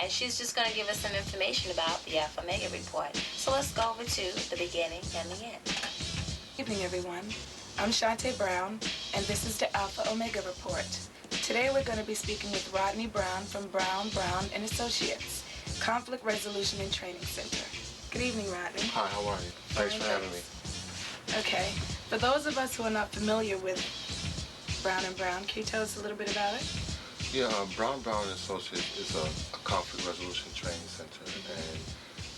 and she's just going to give us some information about the Alpha Omega Report. So let's go over to the beginning and the end. Good evening, everyone. I'm Shantae Brown, and this is the Alpha Omega Report. Today we're going to be speaking with Rodney Brown from Brown and Associates, Conflict Resolution and Training Center. Good evening, Rodney. Hi, how are you? Thanks for having me. Okay. For those of us who are not familiar with Brown, can you tell us a little bit about it? Yeah, Brown and Associates is a conflict resolution training center, and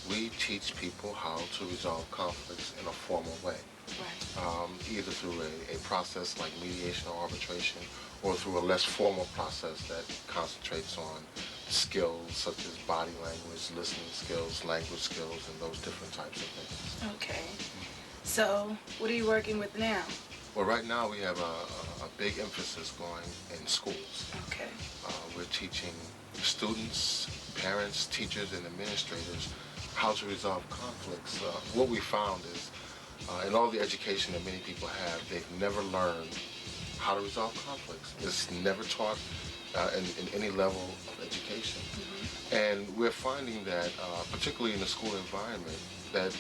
we teach people how to resolve conflicts in a formal way. Right. Either through a process like mediation or arbitration, or through a less formal process that concentrates on skills such as body language, listening skills, language skills, and those different types of things. Okay. So, what are you working with now? Well, right now we have a big emphasis going in schools. Okay. We're teaching students, parents, teachers, and administrators how to resolve conflicts. What we found is, in all the education that many people have, they've never learned how to resolve conflicts. It's never taught in any level of education. Mm-hmm. And we're finding that, particularly in the school environment, that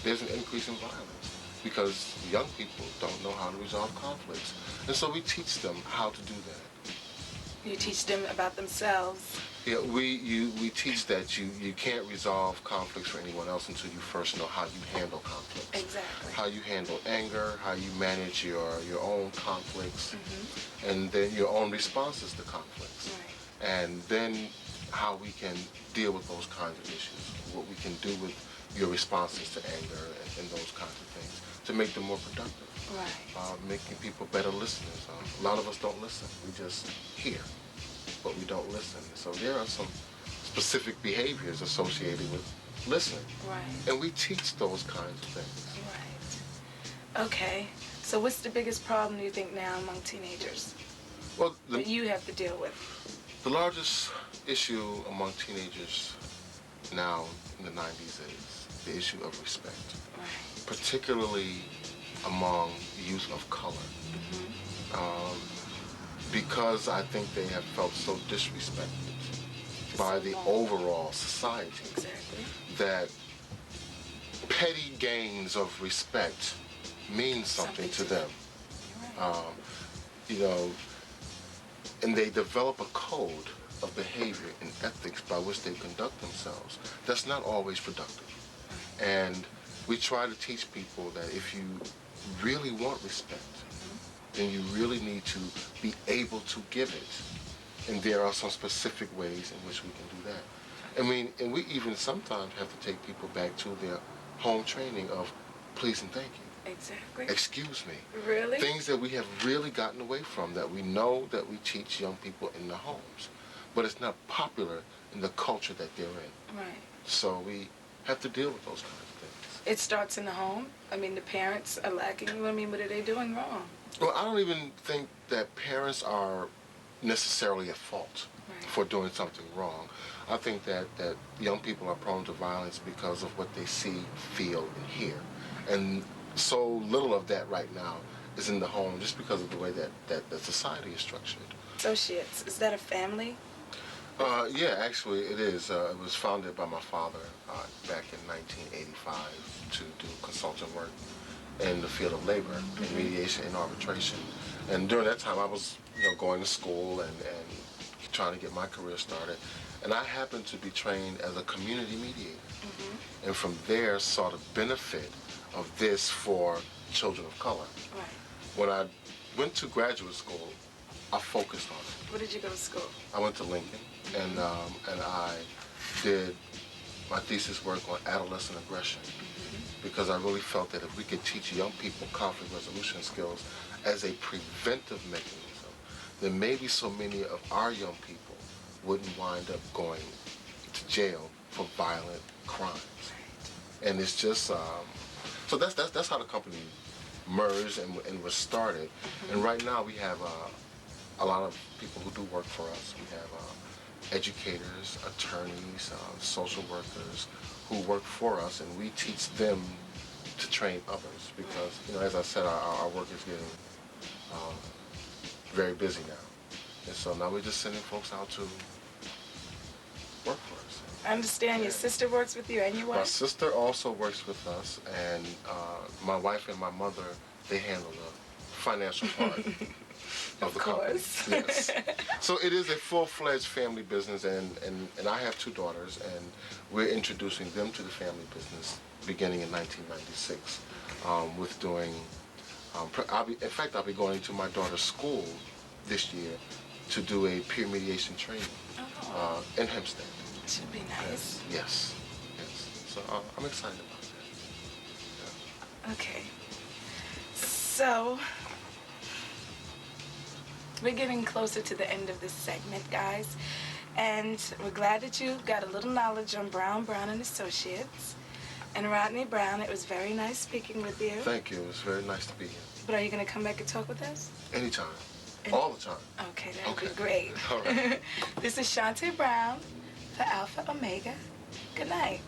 there's an increase in violence because young people don't know how to resolve conflicts. And so we teach them how to do that. You teach them about themselves. Yeah, we teach that you can't resolve conflicts for anyone else until you first know how you handle conflicts. Exactly. How you handle anger, how you manage your own conflicts, Mm-hmm. and then your own responses to conflicts. Right. And then how we can deal with those kinds of issues, what we can do with your responses to anger and those kinds of things to make them more productive. Right. Making people better listeners. A lot of us don't listen. We just hear, but we don't listen. So there are some specific behaviors associated with listening. Right. And we teach those kinds of things. Right. Okay. So what's the biggest problem you think now among teenagers Well, that you have to deal with? the largest issue among teenagers now in the 90s is the issue of respect, Right. particularly among youth of color. Mm-hmm. Because I think they have felt so disrespected by the overall society. Exactly. That petty gains of respect mean something to them. Right. And they develop a code of behavior and ethics by which they conduct themselves that's not always productive. And we try to teach people that if you really want respect, then you really need to be able to give it. And there are some specific ways in which we can do that. I mean, and we even sometimes have to take people back to their home training of please and thank you. Exactly. Excuse me. Really? Things that we have really gotten away from that we know that we teach young people in the homes. But it's not popular in the culture that they're in. Right. So we have to deal with those kinds of things. It starts in the home. I mean, the parents are lacking. I mean, what are they doing wrong? Well, I don't even think that parents are necessarily at fault for doing something wrong. I think that young people are prone to violence because of what they see, feel, and hear. And so little of that right now is in the home just because of the way that society is structured. Associates, is that a family? Yeah, actually it is. It was founded by my father back in 1985 to do consultant work in the field of labor, in mediation and arbitration. And during that time I was going to school and trying to get my career started. And I happened to be trained as a community mediator. And from there saw the benefit of this for children of color. Right. When I went to graduate school, I focused on it. Where did you go to school? I went to Lincoln, and I did my thesis work on adolescent aggression because I really felt that if we could teach young people conflict resolution skills as a preventive mechanism, then maybe so many of our young people wouldn't wind up going to jail for violent crimes. Right. And it's just so that's how the company merged and was started. And right now we have a lot of people who do work for us. We have educators, attorneys, social workers who work for us, and we teach them to train others because, as I said, our work is getting very busy now. And so now we're just sending folks out to work for us. I understand your sister works with you and your My wife? sister also works with us, and my wife and my mother, they handle the financial part of the company. Course. Yes. So it is a full-fledged family business, and I have two daughters, and we're introducing them to the family business beginning in 1996 with doing, in fact, I'll be going to my daughter's school this year to do a peer mediation training in Hempstead. Should be nice. Yes. So I'm excited about that. Okay. So, we're getting closer to the end of this segment, guys. And we're glad that you got a little knowledge on Brown, Brown and Associates. And Rodney Brown, it was very nice speaking with you. Thank you. It was very nice to be here. But are you going to come back and talk with us? Anytime. All the time. Okay, that would be great. All right. This is Shantae Brown for Alpha Omega. Good night.